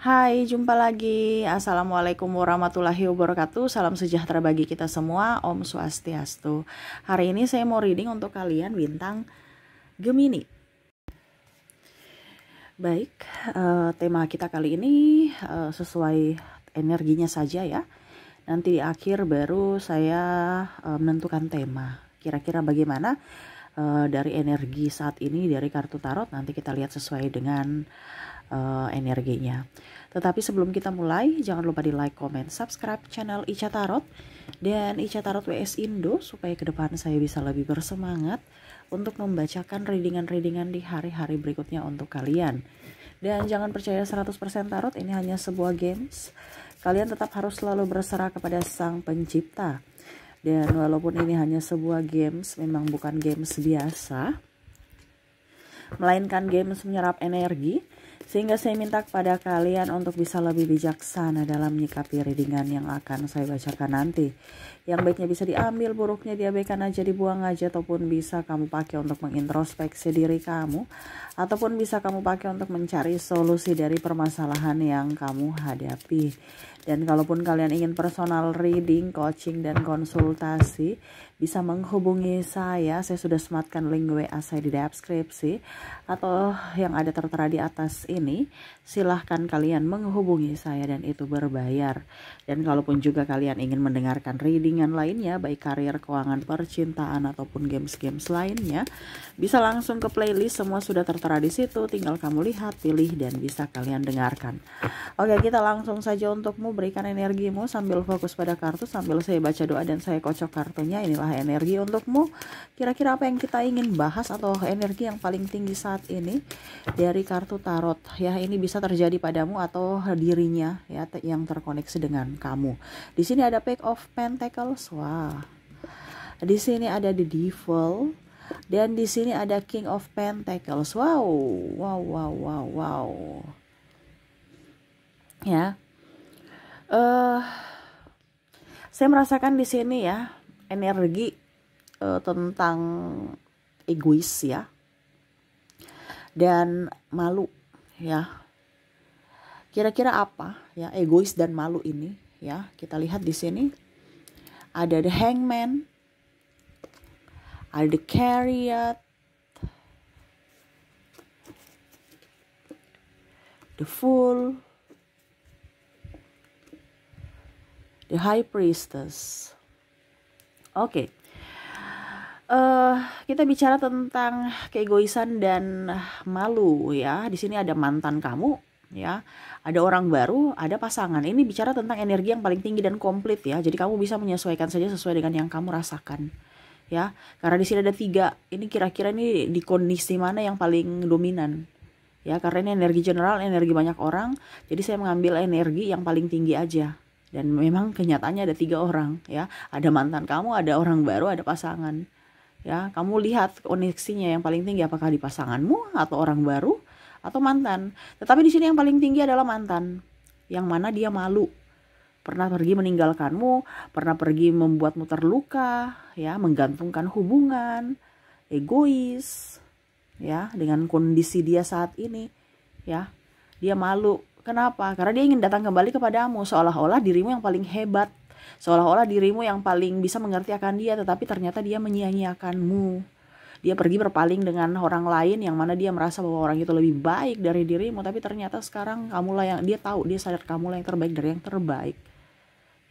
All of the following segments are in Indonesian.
Hai, jumpa lagi. Assalamualaikum warahmatullahi wabarakatuh. Salam sejahtera bagi kita semua. Om Swastiastu. Hari ini saya mau reading untuk kalian bintang Gemini. Baik, tema kita kali ini sesuai energinya saja ya. Nanti di akhir baru saya menentukan tema. Kira-kira bagaimana dari energi saat ini dari kartu tarot. Nanti kita lihat sesuai dengan energinya. Tetapi sebelum kita mulai, jangan lupa di like, comment, subscribe channel Ica Tarot dan Ica Tarot WS Indo supaya ke depan saya bisa lebih bersemangat untuk membacakan readingan-readingan di hari-hari berikutnya untuk kalian. Dan jangan percaya 100% tarot, ini hanya sebuah games. Kalian tetap harus selalu berserah kepada Sang Pencipta. Dan walaupun ini hanya sebuah games, memang bukan games biasa, melainkan games menyerap energi. Sehingga saya minta kepada kalian untuk bisa lebih bijaksana dalam menyikapi readingan yang akan saya bacakan nanti. Yang baiknya bisa diambil, buruknya diabaikan aja, dibuang aja, ataupun bisa kamu pakai untuk mengintrospeksi diri kamu, ataupun bisa kamu pakai untuk mencari solusi dari permasalahan yang kamu hadapi. Dan kalaupun kalian ingin personal reading, coaching, dan konsultasi, bisa menghubungi saya sudah sematkan link WA saya di deskripsi, atau yang ada tertera di atas ini. Silahkan kalian menghubungi saya dan itu berbayar. Dan kalaupun juga kalian ingin mendengarkan readingan lainnya, baik karir, keuangan, percintaan, ataupun games-games lainnya, bisa langsung ke playlist, semua sudah tertera di situ. Tinggal kamu lihat, pilih, dan bisa kalian dengarkan. Oke, kita langsung saja untukmu, berikan energimu sambil fokus pada kartu, sambil saya baca doa dan saya kocok kartunya. Inilah energi untukmu. Kira-kira apa yang kita ingin bahas atau energi yang paling tinggi saat ini dari kartu tarot ya. Ini bisa terjadi padamu atau dirinya ya yang terkoneksi dengan kamu. Di sini ada Page of Pentacles. Wah. Di sini ada The Devil dan di sini ada King of Pentacles. Wow. Wow, wow, wow, wow. Ya. Saya merasakan di sini ya energi tentang egois ya, dan malu ya. Kira-kira apa ya egois dan malu ini ya? Kita lihat di sini ada the Hangman, ada the Chariot, the Fool, the High Priestess. Oke. Kita bicara tentang keegoisan dan malu ya. Di sini ada mantan kamu ya, ada orang baru, ada pasangan. Ini bicara tentang energi yang paling tinggi dan komplit ya. Jadi kamu bisa menyesuaikan saja sesuai dengan yang kamu rasakan ya. Karena di sini ada 3. Ini kira-kira ini di kondisi mana yang paling dominan ya. Karena ini energi general, energi banyak orang. Jadi saya mengambil energi yang paling tinggi aja. Dan memang kenyataannya ada 3 orang ya. Ada mantan kamu, ada orang baru, ada pasangan. Ya, kamu lihat koneksinya yang paling tinggi apakah di pasanganmu atau orang baru atau mantan. Tetapi di sini yang paling tinggi adalah mantan, yang mana dia malu, pernah pergi meninggalkanmu, pernah pergi membuatmu terluka, ya, menggantungkan hubungan, egois, ya, dengan kondisi dia saat ini, ya, dia malu. Kenapa? Karena dia ingin datang kembali kepadamu, seolah-olah dirimu yang paling hebat. Seolah-olah dirimu yang paling bisa mengerti akan dia, tetapi ternyata dia menyia-nyiakanmu. Dia pergi berpaling dengan orang lain yang mana dia merasa bahwa orang itu lebih baik dari dirimu, tapi ternyata sekarang kamulah yang dia tahu, dia sadar kamulah yang terbaik dari yang terbaik.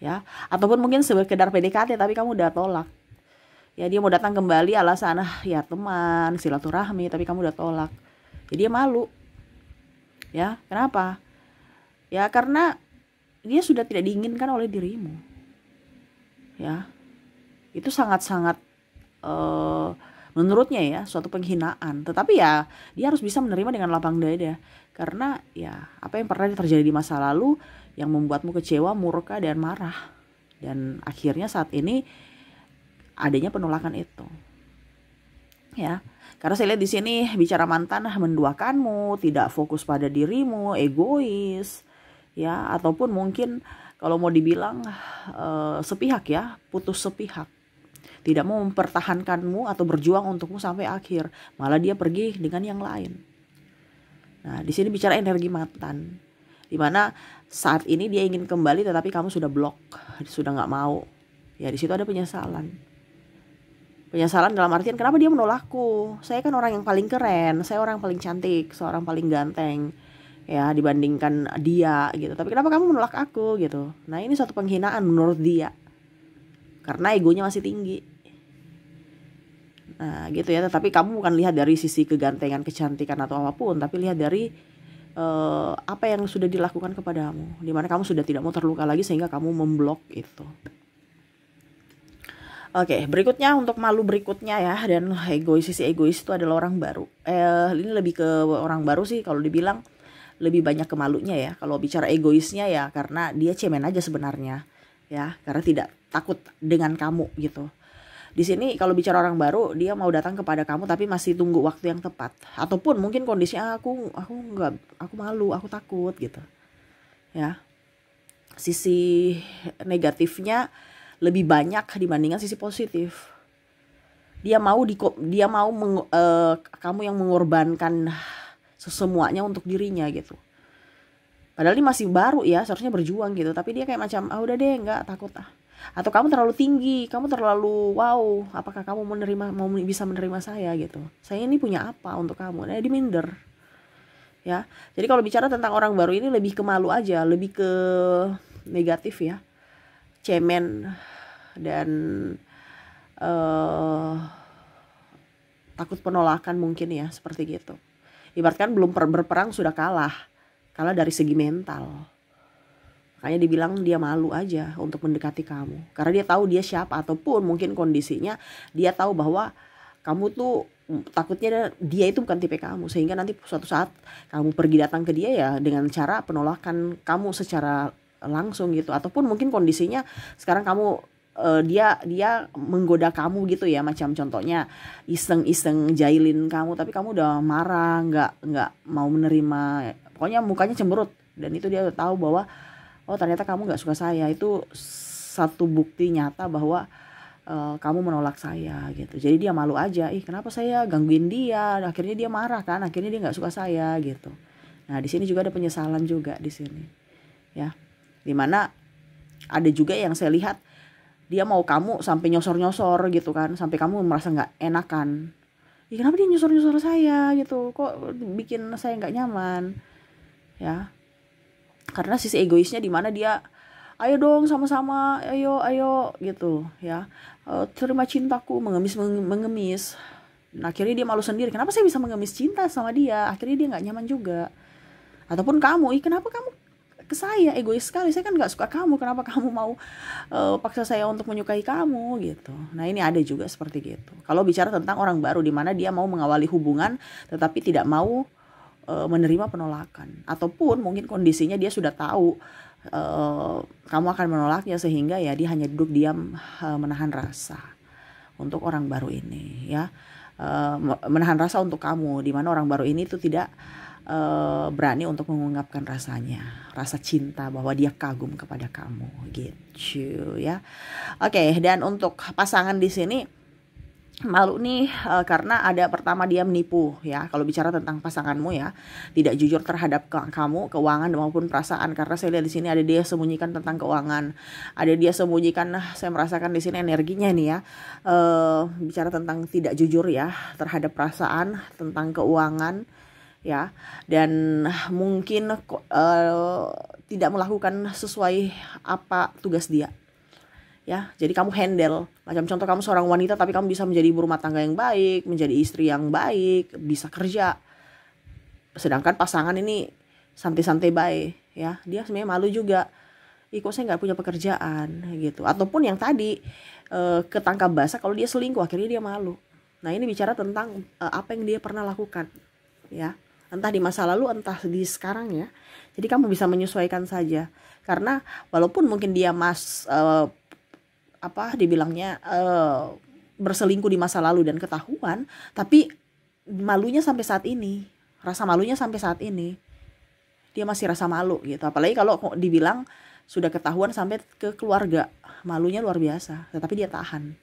Ya, ataupun mungkin sekedar PDKT tapi kamu udah tolak. Ya, dia mau datang kembali alasan ya teman, silaturahmi, tapi kamu udah tolak. Jadi dia malu. Ya, kenapa? Ya, karena dia sudah tidak diinginkan oleh dirimu. Ya, itu sangat-sangat menurutnya ya suatu penghinaan. Tetapi ya dia harus bisa menerima dengan lapang dada, karena ya apa yang pernah terjadi di masa lalu yang membuatmu kecewa, murka, dan marah. Dan akhirnya saat ini adanya penolakan itu. Ya, karena saya lihat di sini bicara mantan menduakanmu, tidak fokus pada dirimu, egois, ya, ataupun mungkin kalau mau dibilang sepihak ya, putus sepihak. Tidak mau mempertahankanmu atau berjuang untukmu sampai akhir, malah dia pergi dengan yang lain. Nah, di sini bicara energi mantan. Dimana saat ini dia ingin kembali tetapi kamu sudah blok, sudah nggak mau. Ya di situ ada penyesalan. Penyesalan dalam artian kenapa dia menolakku? Saya kan orang yang paling keren, saya orang paling cantik, seorang paling ganteng ya dibandingkan dia gitu. Tapi kenapa kamu menolak aku gitu? Nah ini satu penghinaan menurut dia. Karena egonya masih tinggi. Nah gitu ya, tetapi kamu bukan lihat dari sisi kegantengan, kecantikan atau apapun, tapi lihat dari apa yang sudah dilakukan kepadamu, dimana kamu sudah tidak mau terluka lagi sehingga kamu memblok itu. Oke, berikutnya untuk malu berikutnya ya, dan sisi egois itu adalah orang baru. Ini lebih ke orang baru sih kalau dibilang, lebih banyak ke malunya ya. Kalau bicara egoisnya ya karena dia cemen aja sebenarnya ya, karena tidak takut dengan kamu gitu. Di sini kalau bicara orang baru, dia mau datang kepada kamu tapi masih tunggu waktu yang tepat. Ataupun mungkin kondisinya aku malu, aku takut gitu. Ya. Sisi negatifnya lebih banyak dibandingkan sisi positif. Dia mau kamu yang mengorbankan semuanya untuk dirinya gitu. Padahal dia masih baru ya, seharusnya berjuang gitu, tapi dia kayak macam udah deh, enggak, takut atau kamu terlalu tinggi, kamu terlalu wow, apakah kamu bisa menerima saya gitu, saya ini punya apa untuk kamu. Nah dia minder ya. Jadi kalau bicara tentang orang baru ini lebih ke malu aja, lebih ke negatif ya, cemen dan takut penolakan mungkin ya, seperti gitu. Ibaratkan belum berperang sudah kalah dari segi mental. Makanya dibilang dia malu aja untuk mendekati kamu. Karena dia tahu dia siapa, ataupun mungkin kondisinya dia tahu bahwa kamu tuh takutnya dia itu bukan tipe kamu. Sehingga nanti suatu saat kamu pergi datang ke dia ya dengan cara penolakan kamu secara langsung gitu. Ataupun mungkin kondisinya sekarang kamu dia menggoda kamu gitu ya, macam contohnya iseng-iseng jailin kamu tapi kamu udah marah, nggak mau menerima, pokoknya mukanya cemberut, dan itu dia tahu bahwa oh ternyata kamu nggak suka saya. Itu satu bukti nyata bahwa kamu menolak saya gitu. Jadi dia malu aja, kenapa saya gangguin dia, akhirnya dia marah kan, akhirnya dia nggak suka saya gitu. Nah di sini juga ada penyesalan juga di sini ya, dimana ada juga yang saya lihat dia mau kamu sampai nyosor-nyosor gitu kan, sampai kamu merasa nggak enakan. Kenapa dia nyosor-nyosor saya gitu, kok bikin saya nggak nyaman ya. Karena sisi egoisnya di mana dia ayo dong sama-sama, ayo gitu ya, terima cintaku, mengemis. Nah, akhirnya dia malu sendiri, kenapa saya bisa mengemis cinta sama dia, akhirnya dia nggak nyaman juga. Ataupun kamu, kenapa kamu ke saya, egois sekali, saya kan nggak suka kamu, kenapa kamu mau paksa saya untuk menyukai kamu gitu. Nah ini ada juga seperti gitu. Kalau bicara tentang orang baru di mana dia mau mengawali hubungan tetapi tidak mau menerima penolakan, ataupun mungkin kondisinya dia sudah tahu kamu akan menolaknya sehingga ya dia hanya duduk diam menahan rasa untuk orang baru ini ya, menahan rasa untuk kamu, di mana orang baru ini tuh tidak berani untuk mengungkapkan rasanya, rasa cinta bahwa dia kagum kepada kamu gitu ya. Oke, dan untuk pasangan di sini malu nih karena ada pertama dia menipu ya. Kalau bicara tentang pasanganmu ya, tidak jujur terhadap kamu, keuangan maupun perasaan. Karena saya lihat di sini ada dia sembunyikan tentang keuangan, ada dia sembunyikan, saya merasakan di sini energinya nih ya, bicara tentang tidak jujur ya terhadap perasaan, tentang keuangan ya, dan mungkin tidak melakukan sesuai apa tugas dia ya. Jadi kamu handle, macam contoh kamu seorang wanita tapi kamu bisa menjadi ibu rumah tangga yang baik, menjadi istri yang baik, bisa kerja, sedangkan pasangan ini santai-santai baik ya, dia sebenarnya malu juga, kok saya nggak punya pekerjaan gitu. Ataupun yang tadi ketangkap basah kalau dia selingkuh, akhirnya dia malu. Nah ini bicara tentang apa yang dia pernah lakukan ya, entah di masa lalu entah di sekarang ya. Jadi kamu bisa menyesuaikan saja, karena walaupun mungkin dia dibilangnya berselingkuh di masa lalu dan ketahuan, tapi malunya sampai saat ini, rasa malunya sampai saat ini dia masih rasa malu gitu. Apalagi kalau dibilang sudah ketahuan sampai ke keluarga, malunya luar biasa, tetapi dia tahan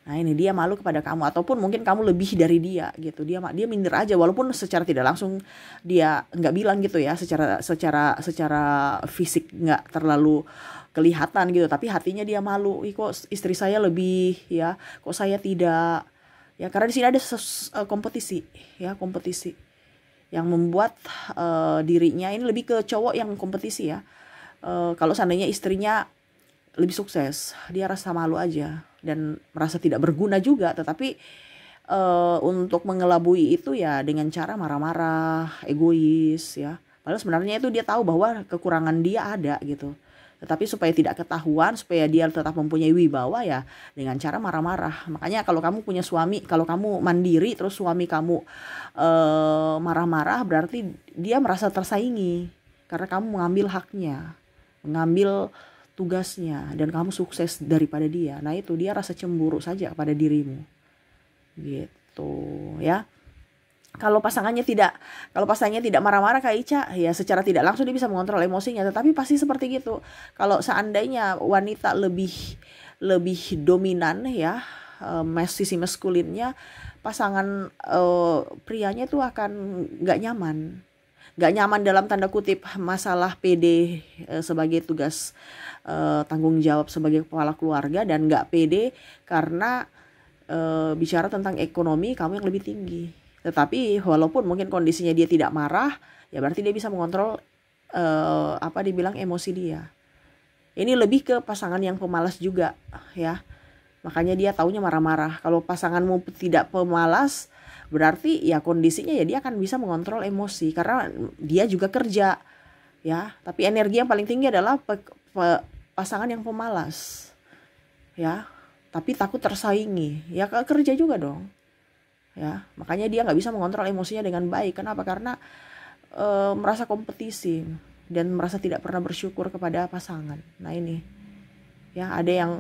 Nah ini dia malu kepada kamu, ataupun mungkin kamu lebih dari dia gitu. Dia minder aja, walaupun secara tidak langsung dia nggak bilang gitu ya, secara fisik nggak terlalu kelihatan gitu, tapi hatinya dia malu. Ih, kok istri saya lebih ya, kok saya tidak ya, karena di sini ada kompetisi ya, kompetisi yang membuat dirinya ini lebih ke cowok yang kompetisi ya. Kalau seandainya istrinya lebih sukses, dia rasa malu aja dan merasa tidak berguna juga. Tetapi untuk mengelabui itu ya dengan cara marah-marah, egois ya. Padahal sebenarnya itu dia tahu bahwa kekurangan dia ada gitu. Tetapi supaya tidak ketahuan, supaya dia tetap mempunyai wibawa ya dengan cara marah-marah. Makanya kalau kamu punya suami, kalau kamu mandiri terus suami kamu marah-marah, berarti dia merasa tersaingi karena kamu mengambil haknya, mengambil tugasnya, dan kamu sukses daripada dia. Nah itu dia rasa cemburu saja kepada dirimu gitu ya. Kalau pasangannya tidak marah-marah kayak Ica, ya secara tidak langsung dia bisa mengontrol emosinya. Tetapi pasti seperti gitu. Kalau seandainya wanita lebih dominan ya, sisi maskulinnya, pasangan prianya itu akan nggak nyaman. Nggak nyaman dalam tanda kutip masalah PD sebagai tugas tanggung jawab sebagai kepala keluarga, dan nggak pede karena bicara tentang ekonomi kamu yang lebih tinggi. Tetapi walaupun mungkin kondisinya dia tidak marah, ya berarti dia bisa mengontrol dibilang emosi dia. Ini lebih ke pasangan yang pemalas juga ya. Makanya dia taunya marah-marah. Kalau pasanganmu tidak pemalas, berarti ya kondisinya ya dia akan bisa mengontrol emosi karena dia juga kerja ya. Tapi energi yang paling tinggi adalah pasangan yang pemalas ya, tapi takut tersaingi ya, kerja juga dong ya. Makanya dia nggak bisa mengontrol emosinya dengan baik. Kenapa? Karena merasa kompetisi dan merasa tidak pernah bersyukur kepada pasangan. Nah ini ya, ada yang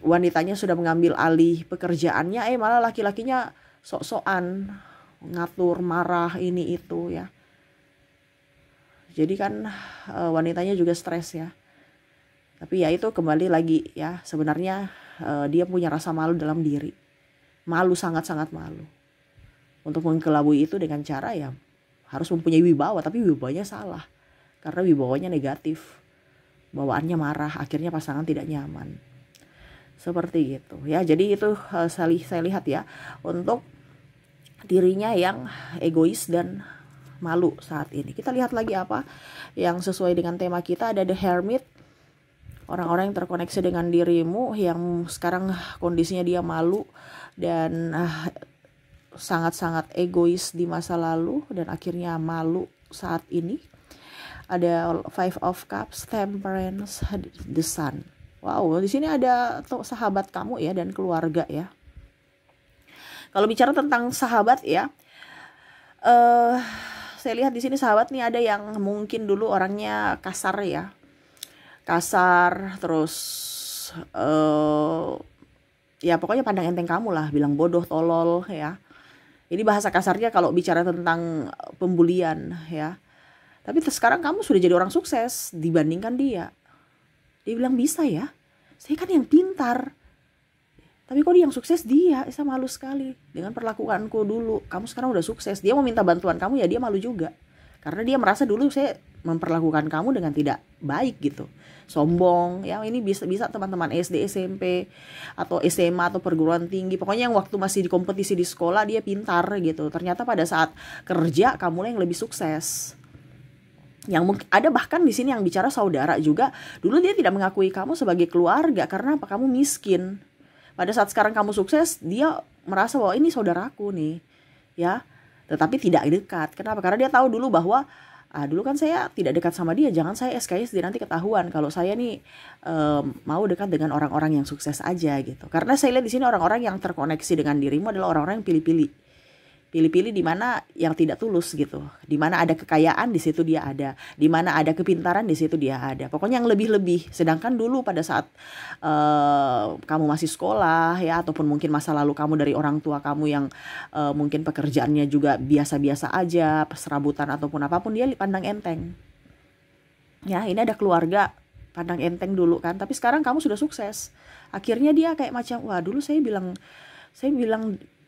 wanitanya sudah mengambil alih pekerjaannya, malah laki-lakinya sok-sokan ngatur, marah, ini itu ya. Jadi kan wanitanya juga stres ya. Tapi ya itu kembali lagi ya, sebenarnya dia punya rasa malu dalam diri. Malu, sangat-sangat malu. Untuk mengkelabui itu dengan cara ya harus mempunyai wibawa, tapi wibawanya salah. Karena wibawanya negatif. Bawaannya marah, akhirnya pasangan tidak nyaman. Seperti itu ya. Jadi itu saya lihat ya, untuk dirinya yang egois dan malu saat ini. Kita lihat lagi apa yang sesuai dengan tema kita. Ada The Hermit, orang-orang yang terkoneksi dengan dirimu, yang sekarang kondisinya dia malu dan sangat-sangat egois di masa lalu dan akhirnya malu saat ini. Ada Five of Cups, Temperance, The Sun. Wow, di sini ada sahabat kamu ya dan keluarga ya. Kalau bicara tentang sahabat ya, saya lihat di sini sahabat nih ada yang mungkin dulu orangnya kasar ya, kasar, terus ya pokoknya pandang enteng kamu lah, bilang bodoh, tolol ya. Ini bahasa kasarnya kalau bicara tentang pembulian ya. Tapi sekarang kamu sudah jadi orang sukses dibandingkan dia. Dia bilang, bisa ya, saya kan yang pintar. Tapi kok dia yang sukses, dia malu sekali dengan perlakuanku dulu. Kamu sekarang udah sukses, dia mau minta bantuan kamu ya dia malu juga. Karena dia merasa dulu saya memperlakukan kamu dengan tidak baik gitu. Sombong ya, ini bisa teman-teman SD, SMP, atau SMA atau perguruan tinggi. Pokoknya yang waktu masih di kompetisi di sekolah dia pintar gitu. Ternyata pada saat kerja kamu yang lebih sukses. Yang mungkin ada bahkan di sini yang bicara saudara juga. Dulu dia tidak mengakui kamu sebagai keluarga karena apa? Kamu miskin. Pada saat sekarang kamu sukses, dia merasa bahwa ini saudaraku nih, ya. Tetapi tidak dekat. Kenapa? Karena dia tahu dulu bahwa dulu kan saya tidak dekat sama dia. Jangan saya SKSD nanti ketahuan kalau saya nih mau dekat dengan orang-orang yang sukses aja gitu. Karena saya lihat di sini orang-orang yang terkoneksi dengan dirimu adalah orang-orang yang pilih-pilih di mana yang tidak tulus gitu. Di mana ada kekayaan di situ dia ada, di mana ada kepintaran di situ dia ada. Pokoknya yang lebih-lebih. Sedangkan dulu pada saat kamu masih sekolah ya, ataupun mungkin masa lalu kamu dari orang tua kamu yang mungkin pekerjaannya juga biasa-biasa aja, serabutan ataupun apapun, dia pandang enteng. Ya, ini ada keluarga pandang enteng dulu kan, tapi sekarang kamu sudah sukses. Akhirnya dia kayak macam, wah dulu saya bilang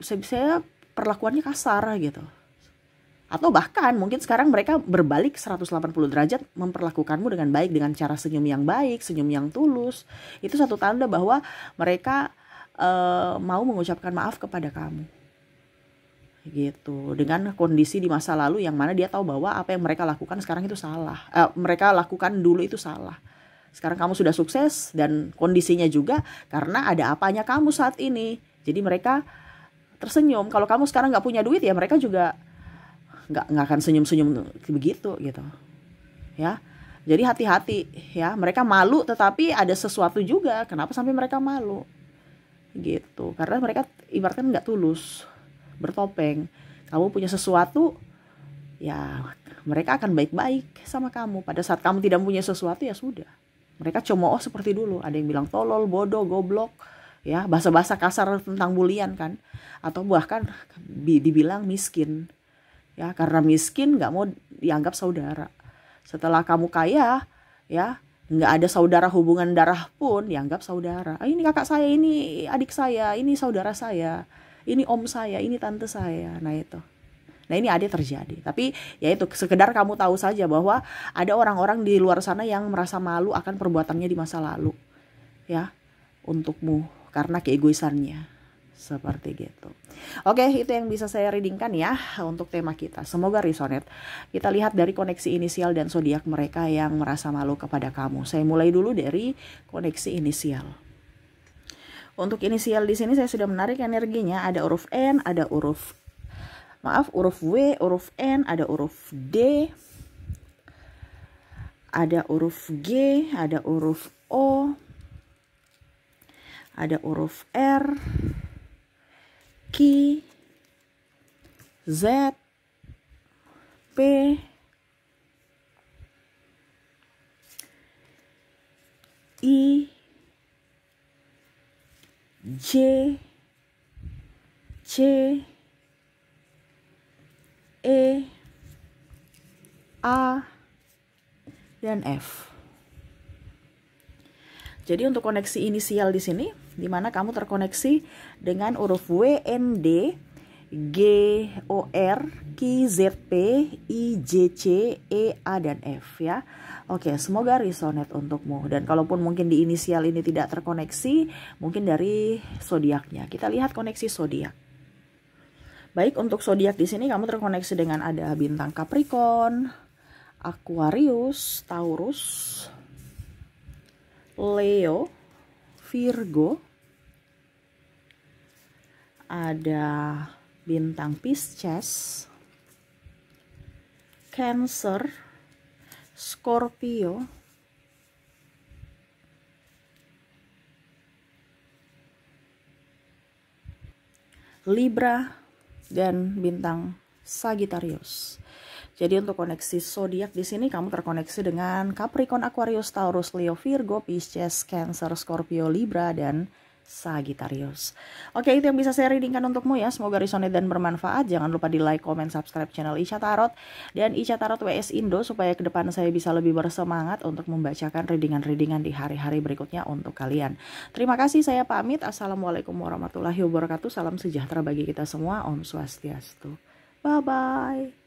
saya perlakuannya kasar gitu. Atau bahkan mungkin sekarang mereka berbalik 180 derajat memperlakukanmu dengan baik, dengan cara senyum yang baik, senyum yang tulus. Itu satu tanda bahwa mereka mau mengucapkan maaf kepada kamu. Gitu. Dengan kondisi di masa lalu yang mana dia tahu bahwa apa yang mereka lakukan sekarang itu salah. Mereka lakukan dulu itu salah. Sekarang kamu sudah sukses dan kondisinya juga karena ada apanya kamu saat ini. Jadi mereka tersenyum. Kalau kamu sekarang nggak punya duit ya mereka juga nggak akan senyum-senyum begitu gitu ya. Jadi hati-hati ya, mereka malu tetapi ada sesuatu juga kenapa sampai mereka malu gitu, karena mereka ibaratkan nggak tulus, bertopeng. Kamu punya sesuatu ya, mereka akan baik-baik sama kamu. Pada saat kamu tidak punya sesuatu ya sudah, mereka cemooh seperti dulu. Ada yang bilang tolol, bodoh, goblok ya, bahasa-bahasa kasar tentang bulian kan, atau bahkan dibilang miskin ya, karena miskin nggak mau dianggap saudara. Setelah kamu kaya ya, nggak ada saudara, hubungan darah pun dianggap saudara. Ini kakak saya, ini adik saya, ini saudara saya, ini om saya, ini tante saya. Nah itu, nah ini ada terjadi. Tapi ya itu sekedar kamu tahu saja bahwa ada orang-orang di luar sana yang merasa malu akan perbuatannya di masa lalu ya, untukmu karena keegoisannya. Seperti gitu. Oke, itu yang bisa saya readingkan ya untuk tema kita. Semoga resonate. Kita lihat dari koneksi inisial dan zodiak mereka yang merasa malu kepada kamu. Saya mulai dulu dari koneksi inisial. Untuk inisial di sini saya sudah menarik energinya. Ada huruf N, ada huruf W, huruf N, ada huruf D, ada huruf G, ada huruf O, ada huruf R, Q, Z, P, I, J, C, E, A, dan F. Jadi untuk koneksi inisial di sini, di mana kamu terkoneksi dengan huruf W, N, D, G, O, R, Q, Z, P, I, J, C, E, A, dan F ya. Oke, semoga resonate untukmu. Dan kalaupun mungkin di inisial ini tidak terkoneksi, mungkin dari zodiaknya. Kita lihat koneksi zodiak. Baik, untuk zodiak di sini kamu terkoneksi dengan ada bintang Capricorn, Aquarius, Taurus, Leo, Virgo, ada bintang Pisces, Cancer, Scorpio, Libra, dan bintang Sagittarius. Jadi untuk koneksi zodiak di sini kamu terkoneksi dengan Capricorn, Aquarius, Taurus, Leo, Virgo, Pisces, Cancer, Scorpio, Libra, dan Sagittarius. Oke, itu yang bisa saya readingkan untukmu ya. Semoga resonate dan bermanfaat. Jangan lupa di like, comment, subscribe channel Ica Tarot dan Ica Tarot WS Indo supaya ke depan saya bisa lebih bersemangat untuk membacakan readingan-readingan di hari-hari berikutnya untuk kalian. Terima kasih, saya pamit. Assalamualaikum warahmatullahi wabarakatuh. Salam sejahtera bagi kita semua. Om Swastiastu. Bye-bye.